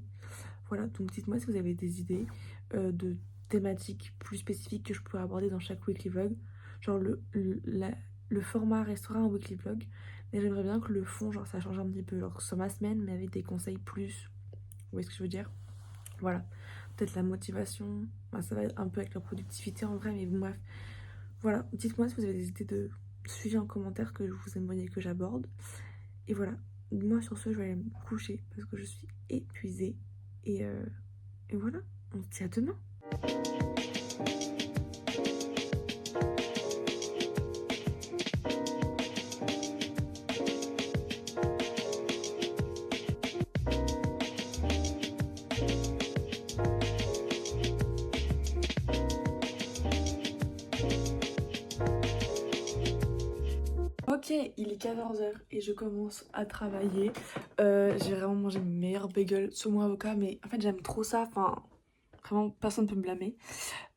[SPEAKER 1] Voilà, donc dites-moi si vous avez des idées de thématiques plus spécifiques que je pourrais aborder dans chaque weekly vlog. Genre le format restera un weekly vlog, mais j'aimerais bien que le fond, genre ça change un petit peu, genre que ce soit ma semaine, mais avec des conseils plus... Vous voyez ce que je veux dire? Voilà, peut-être la motivation, bah, ça va être un peu avec la productivité en vrai, mais bon, bref. Voilà, dites-moi si vous avez des idées de sujets en commentaire que vous aimeriez que j'aborde. Et voilà, moi sur ce, je vais aller me coucher parce que je suis épuisée. Et voilà, on se dit à demain. Ok, il est 14h et je commence à travailler. J'ai vraiment mangé mes meilleurs bagels saumon avocat, mais en fait j'aime trop ça. Enfin, vraiment personne ne peut me blâmer.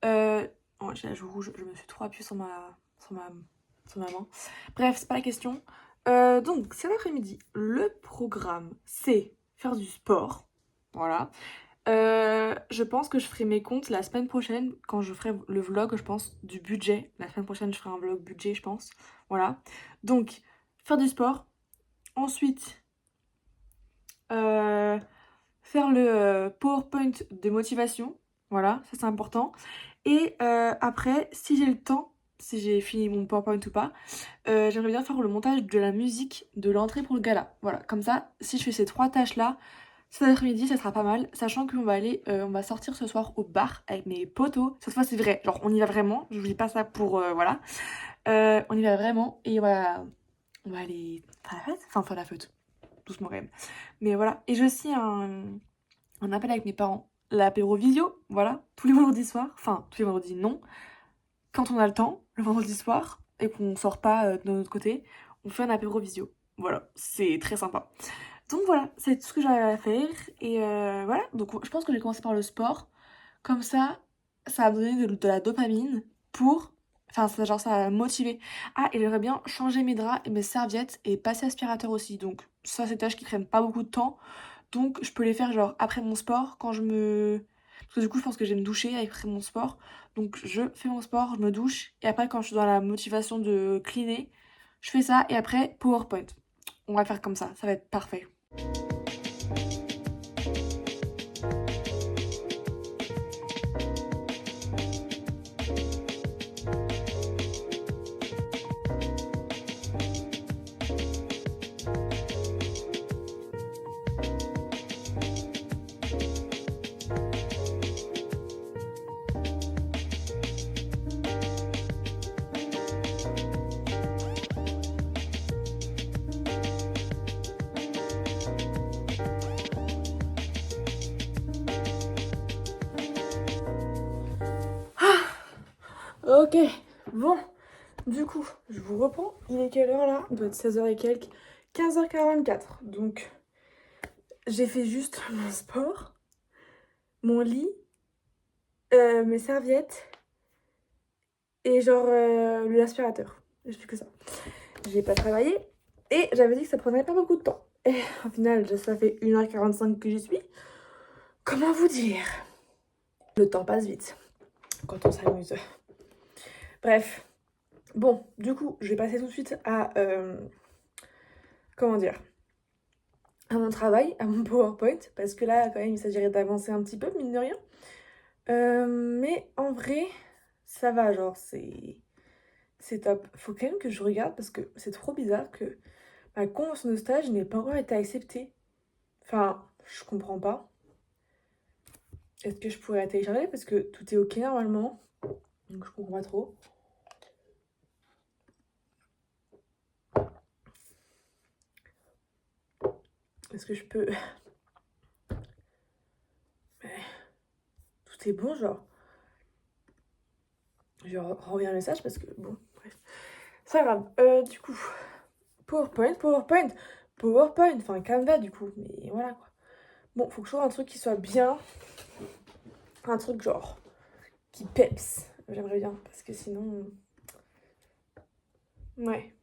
[SPEAKER 1] Ouais, j'ai la joue rouge, je me suis trop appuyée sur ma main. Bref, c'est pas la question. Donc, cet après-midi, le programme, c'est faire du sport. Voilà. Je pense que je ferai mes comptes la semaine prochaine quand je ferai le vlog, je pense, du budget. La semaine prochaine, je ferai un vlog budget, je pense. Voilà. Donc, faire du sport. Ensuite, faire le PowerPoint de motivation. Voilà, ça c'est important. Et après, si j'ai le temps, si j'ai fini mon PowerPoint ou pas, j'aimerais bien faire le montage de la musique de l'entrée pour le gala. Voilà, comme ça, si je fais ces 3 tâches-là, cet après-midi, ça sera pas mal, sachant qu'on va aller, on va sortir ce soir au bar avec mes potos. Cette fois, c'est vrai, genre on y va vraiment. Je vous dis pas ça pour voilà. On y va vraiment et voilà, on va aller faire la fête, enfin faire la fête, doucement quand même. Mais voilà, et j'ai aussi un appel avec mes parents, l'apéro visio, voilà, tous les vendredis soirs, enfin tous les vendredis non, quand on a le temps, le vendredi soir et qu'on sort pas de notre côté, on fait un apéro visio. Voilà, c'est très sympa. Donc voilà, c'est tout ce que j'avais à faire. Et voilà, donc je pense que j'ai commencé par le sport. Comme ça va me donner de la dopamine pour... Enfin, genre, ça va me motiver. Ah, et j'aimerais bien changer mes draps et mes serviettes et passer aspirateur aussi. Donc ça, c'est des tâches qui prennent pas beaucoup de temps. Donc je peux les faire genre après mon sport, quand je me... Parce que du coup, je pense que je vais me doucher après mon sport. Donc je fais mon sport, je me douche. Et après, quand je suis dans la motivation de cleaner, je fais ça. Et après, PowerPoint. On va faire comme ça va être parfait. Ok, bon, du coup, je vous reprends. Il est quelle heure là? Il doit être 16h et quelques. 15h44. Donc, j'ai fait juste mon sport, mon lit, mes serviettes et genre l'aspirateur. Je fais que ça. J'ai pas travaillé et j'avais dit que ça prenait pas beaucoup de temps. Et au final, ça fait 1h45 que j'y suis. Comment vous dire? Le temps passe vite quand on s'amuse. Bref. Bon, du coup, je vais passer tout de suite à... comment dire? À mon travail, à mon PowerPoint, parce que là, quand même, il s'agirait d'avancer un petit peu, mine de rien. Mais en vrai, ça va, genre, c'est top. Faut quand même que je regarde, parce que c'est trop bizarre que ma convention de stage n'ait pas encore été acceptée. Enfin, je comprends pas. Est-ce que je pourrais la télécharger? Parce que tout est ok normalement. Donc je comprends pas trop. Est-ce que je peux... Tout est bon, genre. Je renvoie un message parce que, bon, bref. C'est pas grave. Du coup, PowerPoint. Enfin, Canva, du coup. Mais voilà, quoi. Bon, faut que je trouve un truc qui soit bien. Un truc, genre, qui peps. J'aimerais bien, parce que sinon... Ouais.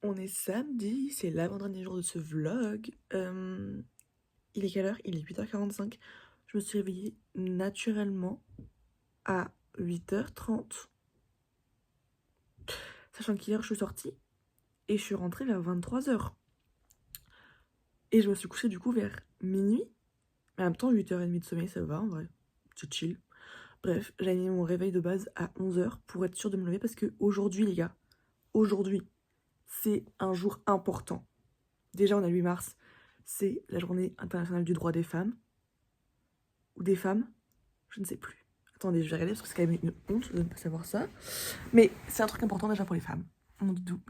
[SPEAKER 1] On est samedi, c'est l'avant-dernier jour de ce vlog. Il est quelle heure? Il est 8h45. Je me suis réveillée naturellement à 8h30. Sachant qu'hier, je suis sortie et je suis rentrée vers 23h. Et je me suis couchée du coup vers minuit. Mais en même temps, 8h30 de sommeil, ça va en vrai. C'est chill. Bref, j'ai mis mon réveil de base à 11h pour être sûre de me lever parce que aujourd'hui, les gars, aujourd'hui, c'est un jour important. Déjà, on a le 8 mars, c'est la journée internationale du droit des femmes. Ou des femmes, je ne sais plus. Attendez, je vais regarder parce que c'est quand même une honte de ne pas savoir ça. Mais c'est un truc important déjà pour les femmes. On dit tout.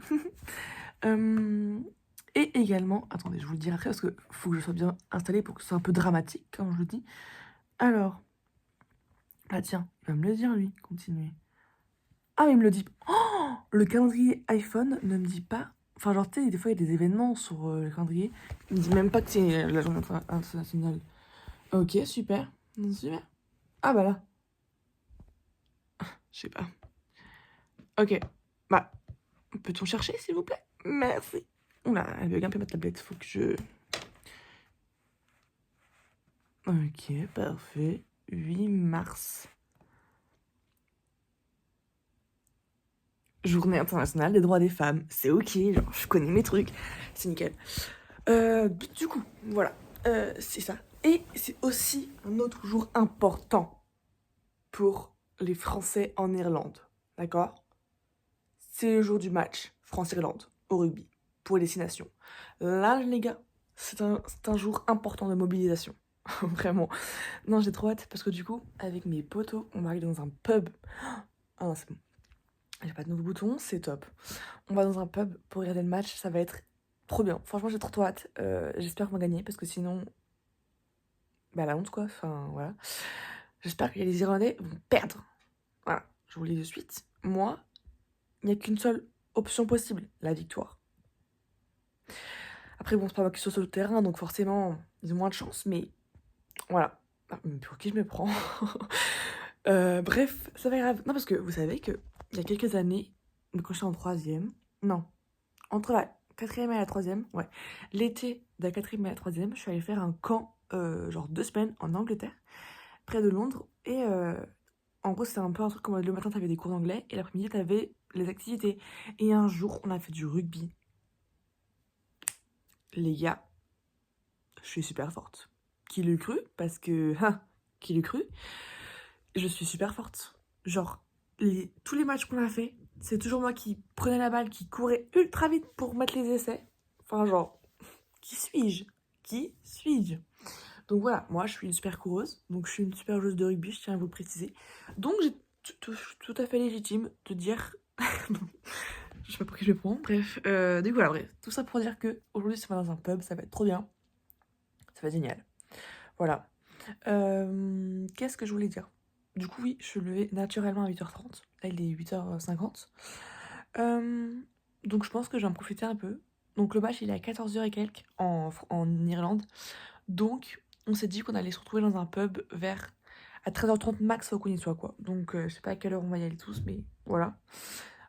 [SPEAKER 1] Et également, attendez, je vous le dirai après parce que faut que je sois bien installée pour que ce soit un peu dramatique, comme je le dis. Alors, ah tiens, il va me le dire lui, continuez. Ah mais il me le dit. Oh, le calendrier iPhone ne me dit pas. Enfin, genre, tu sais, des fois, il y a des événements sur le calendrier. Il me dit même pas que c'est la journée internationale. Ok, super. Super. Ah bah là. Je sais pas. Ok. Bah, peut-on chercher, s'il vous plaît? Merci. Oula, elle bug un peu ma tablette. Faut que je... Ok, parfait. 8 mars. Journée internationale des droits des femmes. C'est ok, genre, je connais mes trucs. C'est nickel. Du coup, voilà. C'est ça. Et c'est aussi un autre jour important pour les Français en Irlande. D'accord? C'est le jour du match France-Irlande au rugby pour les 6 nations. Là, les gars, c'est un jour important de mobilisation. Vraiment. Non, j'ai trop hâte parce que du coup, avec mes potos, on va aller dans un pub. Ah non, c'est bon. J'ai pas de nouveaux boutons, c'est top. On va dans un pub pour regarder le match, ça va être trop bien. Franchement, j'ai trop hâte. J'espère qu'on va gagner parce que sinon, bah la honte quoi. Enfin, voilà. J'espère que les Irlandais vont perdre. Voilà, je vous le dis de suite. Moi, il n'y a qu'une seule option possible, la victoire. Après, bon, c'est pas moi qui suis sur le terrain, donc forcément, ils ont moins de chance, mais voilà. Ah, mais pour qui je me prends? Bref, c'est pas grave. Non, parce que vous savez que il y a quelques années, quand j'étais en troisième, non, entre la quatrième et la troisième, ouais, l'été de la quatrième et la troisième, je suis allée faire un camp, genre 2 semaines en Angleterre, près de Londres, et en gros, c'était un peu un truc comme le matin, t'avais des cours d'anglais, et l'après-midi, t'avais les activités. Et un jour, on a fait du rugby. Les gars, je suis super forte. Qui l'eût cru? Parce que, qui l'eût cru? Je suis super forte. Genre, tous les matchs qu'on a fait, c'est toujours moi qui prenais la balle, qui courais ultra vite pour mettre les essais. Enfin, genre, qui suis-je? Qui suis-je? Donc voilà, moi je suis une super coureuse, donc je suis une super joueuse de rugby, je tiens à vous le préciser. Donc j'ai tout à fait légitime de dire. Je sais pas pour qui je me prends, bref. Du coup voilà, bref. Tout ça pour dire que aujourd'hui c'est dans un pub, ça va être trop bien. Ça va être génial. Voilà. Qu'est-ce que je voulais dire? Du coup, oui, je suis levée naturellement à 8h30. Là, il est 8h50. Donc, je pense que je vais en profiter un peu. Donc, le match, il est à 14h et quelques en Irlande. Donc, on s'est dit qu'on allait se retrouver dans un pub vers à 13h30 max, faut qu'on y soit, quoi. Donc, je sais pas à quelle heure on va y aller tous, mais voilà.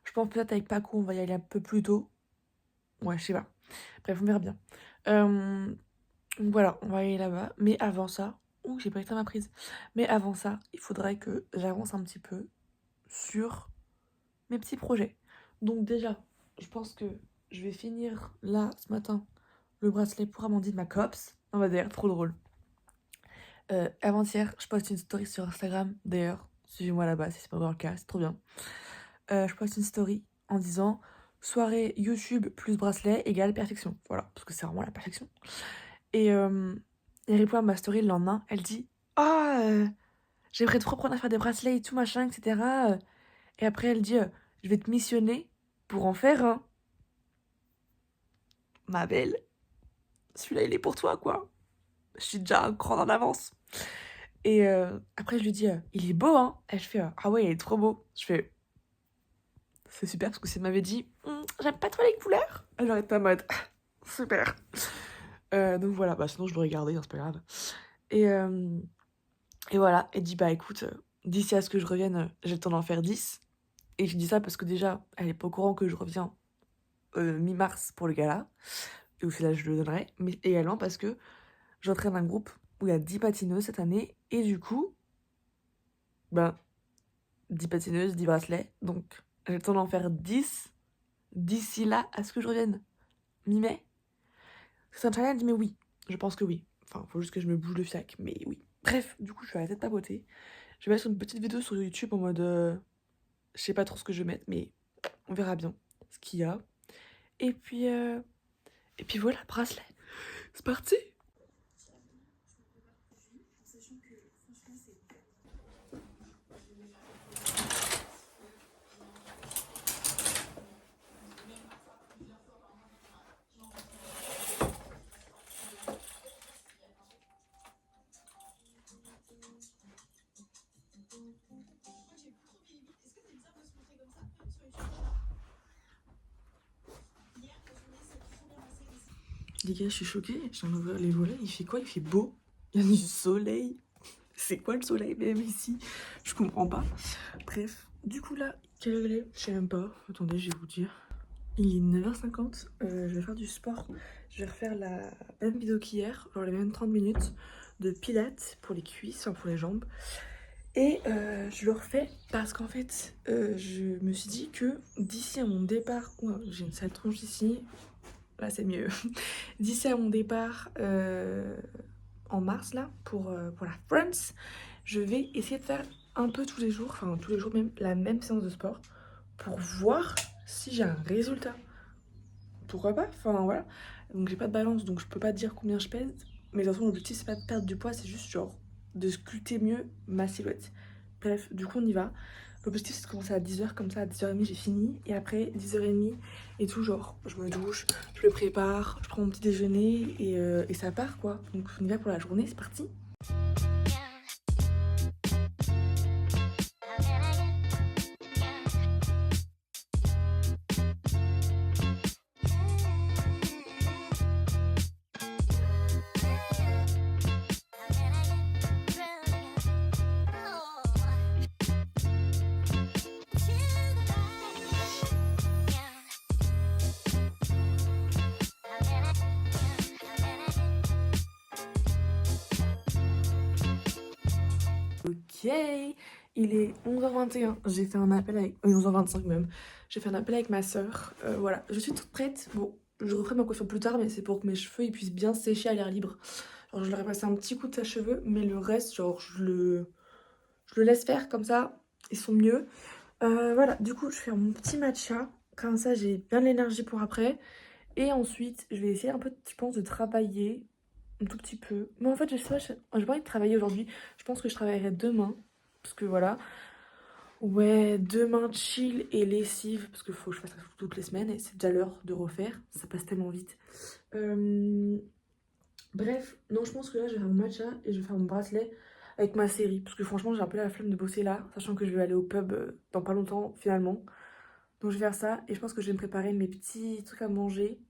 [SPEAKER 1] Je pense peut-être avec Paco, on va y aller un peu plus tôt. Ouais, je sais pas. Bref, on verra bien. Donc voilà, on va aller là-bas. Mais avant ça, ouh, j'ai pas été à ma prise. Mais avant ça, il faudrait que j'avance un petit peu sur mes petits projets. Donc déjà, je pense que je vais finir là, ce matin, le bracelet pour Amandine, ma copse. On va dire, trop drôle. Avant-hier, je poste une story sur Instagram, d'ailleurs. Suivez-moi là-bas si c'est pas encore le cas, c'est trop bien. Je poste une story en disant soirée YouTube plus bracelet égale perfection. Voilà, parce que c'est vraiment la perfection. Et elle répond à ma story le lendemain. Elle dit ah, j'aimerais trop apprendre à faire des bracelets et tout, machin, etc. Et après, elle dit je vais te missionner pour en faire un. Ma belle, celui-là, il est pour toi, quoi. Je suis déjà un cran en avance. Et après, je lui dis il est beau, hein. Et je fais ah ouais, il est trop beau. Je fais c'est super parce que si elle m'avait dit j'aime pas trop les couleurs, elle aurait été en mode super. Donc voilà, bah sinon je l'aurais gardé, hein, c'est pas grave. Et, euh, et voilà, elle dit bah écoute, d'ici à ce que je revienne, j'ai le temps d'en faire 10. Et je dis ça parce que déjà, elle est pas au courant que je reviens mi-mars pour le gala. Et au final, je le donnerai. Mais également parce que j'entraîne un groupe où il y a 10 patineuses cette année. Et du coup, ben, 10 patineuses, 10 bracelets. Donc, j'ai le temps d'en faire 10 d'ici là à ce que je revienne. Mi-mai. C'est un challenge, mais oui. Je pense que oui. Enfin, faut juste que je me bouge le fiac, mais oui. Bref, du coup, je suis à la tête papotée. Je vais mettre une petite vidéo sur YouTube en mode... je sais pas trop ce que je vais mettre, mais on verra bien ce qu'il y a. Et puis voilà, bracelet. C'est parti! les gars, je suis choquée. Je viens d'ouvrir les volets. Il fait quoi? Il fait beau. Il y a du soleil. C'est quoi le soleil même ici? Je comprends pas. Bref, du coup là, quelle heure il est? Je sais même pas. Attendez, je vais vous dire. Il est 9h50. Je vais faire du sport. Je vais refaire la même vidéo qu'hier, genre les mêmes 30 minutes de pilates pour les cuisses, enfin pour les jambes. Et je le refais parce qu'en fait, je me suis dit que d'ici à mon départ... Ouah, j'ai une sale tronche ici. Là, c'est mieux. D'ici à mon départ en mars, là, pour la France, je vais essayer de faire un peu tous les jours, enfin tous les jours même, la même séance de sport pour voir si j'ai un résultat. Pourquoi pas? Enfin, voilà. Donc, j'ai pas de balance, donc je peux pas dire combien je pèse. Mais de toute façon, l'objectif, c'est pas de perdre du poids, c'est juste genre de sculpter mieux ma silhouette. Bref, du coup, on y va. L'objectif, c'est de commencer à 10h, comme ça, à 10h30, j'ai fini. Et après, 10h30 et tout, genre, je me douche, je le prépare, je prends mon petit déjeuner et ça part, quoi. Donc, on y va pour la journée, c'est parti. Ok, il est 11h21, j'ai fait un appel avec... 11h25 même, j'ai fait un appel avec ma soeur, voilà, je suis toute prête. Bon, je referai ma coiffure plus tard, mais c'est pour que mes cheveux ils puissent bien sécher à l'air libre. Genre je leur ai passé un petit coup de sèche-cheveux, mais le reste, genre je le laisse faire comme ça, ils sont mieux. Voilà, du coup je fais mon petit matcha, comme ça j'ai bien de l'énergie pour après. Et ensuite, je vais essayer un peu, je pense, de travailler un tout petit peu. Mais en fait, je sais pas, j'ai pas envie de travailler aujourd'hui. Je pense que je travaillerai demain. Parce que voilà. Ouais, demain, chill et lessive. Parce qu'il faut que je fasse ça toutes les semaines. Et c'est déjà l'heure de refaire. Ça passe tellement vite. Bref, non, je pense que là, je vais faire mon matcha et je vais faire mon bracelet avec ma série. Parce que franchement, j'ai un peu la flemme de bosser là. Sachant que je vais aller au pub dans pas longtemps, finalement. Donc, je vais faire ça. Et je pense que je vais me préparer mes petits trucs à manger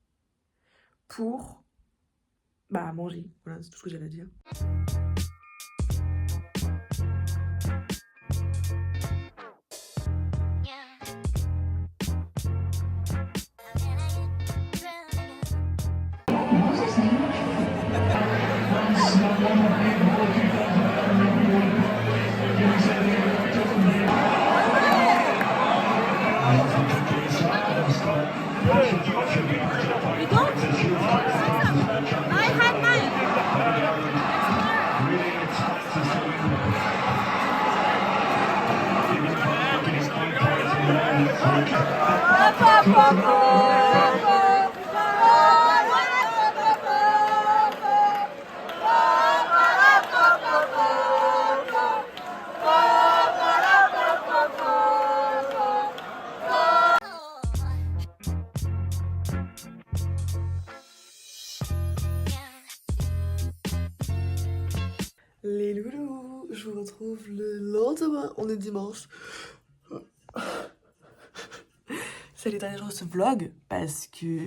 [SPEAKER 1] pour... Bah, manger. Voilà, c'est tout ce que j'avais à dire. Les loulous, je vous retrouve le lendemain, on est dimanche. C'est les derniers jours de ce vlog parce que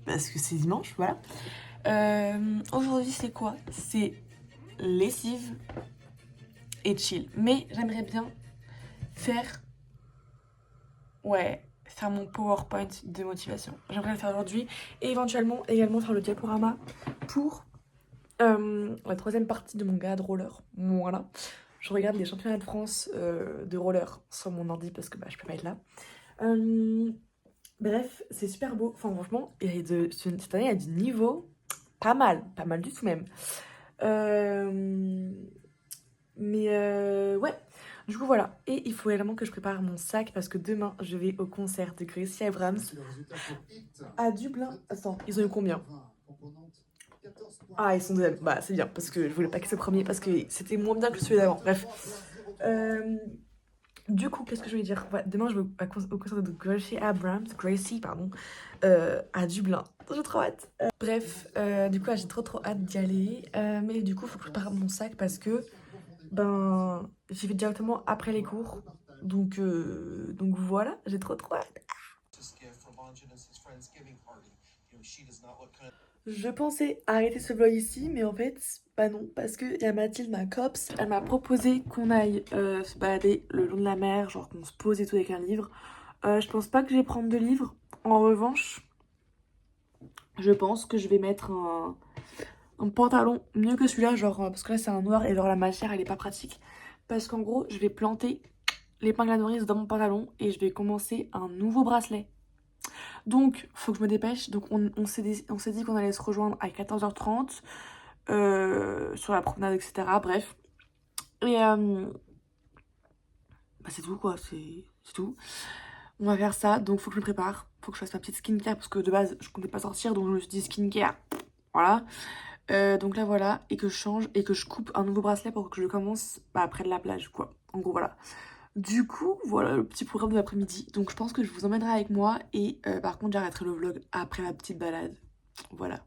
[SPEAKER 1] c'est dimanche, voilà. Aujourd'hui c'est quoi? C'est lessive et chill. Mais j'aimerais bien faire mon PowerPoint de motivation. J'aimerais le faire aujourd'hui et éventuellement également faire le diaporama pour la troisième partie de mon gala de roller. Voilà. Je regarde les championnats de France de roller sur mon ordi parce que je peux pas être là. Bref, c'est super beau. Enfin, franchement, cette année, il y a du niveau. Pas mal du tout même. Ouais. Du coup, voilà. Et il faut également que je prépare mon sac parce que demain, je vais au concert de Gracie Abrams à Dublin. Attends, ils ont eu combien? Ah, ils sont deuxième. Bah, c'est bien parce que je voulais pas qu'ils soient premiers parce que c'était moins bien que celui d'avant. Bref. Du coup, qu'est-ce que je voulais dire? Ouais, demain, je vais au concert de Gracie Abrams, à Dublin. J'ai trop hâte. Bref, du coup, j'ai trop hâte d'y aller. Mais du coup, il faut que je prépare mon sac parce que j'y vais directement après les cours. Donc voilà, j'ai trop hâte. Je pensais arrêter ce vlog ici, mais en fait, bah non, parce qu'il y a Mathilde, ma copse, elle m'a proposé qu'on aille se balader le long de la mer, genre qu'on se pose et tout avec un livre. Je pense pas que je vais prendre de livre. En revanche, je pense que je vais mettre un pantalon mieux que celui-là, genre, parce que là c'est un noir et genre la matière elle est pas pratique. Parce qu'en gros, je vais planter l'épingle à nourrice dans mon pantalon et je vais commencer un nouveau bracelet. Donc, faut que je me dépêche. Donc, on s'est dit qu'on allait se rejoindre à 14h30 sur la promenade, etc. Bref. Et bah, c'est tout, quoi. C'est tout. On va faire ça. Donc, faut que je me prépare. Faut que je fasse ma petite skincare parce que de base, je comptais pas sortir. Donc, je me suis dit skincare. Voilà. Donc là, voilà. Et que je change et que je coupe un nouveau bracelet pour que je le commence près de la plage, quoi. En gros, voilà. Du coup, voilà le petit programme de l'après-midi. Donc je pense que je vous emmènerai avec moi et par contre j'arrêterai le vlog après ma petite balade. Voilà.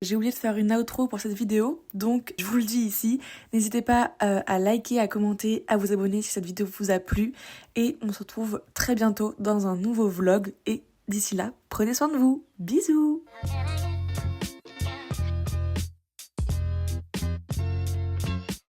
[SPEAKER 1] J'ai oublié de faire une outro pour cette vidéo, donc je vous le dis ici. N'hésitez pas à liker, à commenter, à vous abonner si cette vidéo vous a plu. Et on se retrouve très bientôt dans un nouveau vlog. Et d'ici là, prenez soin de vous. Bisous!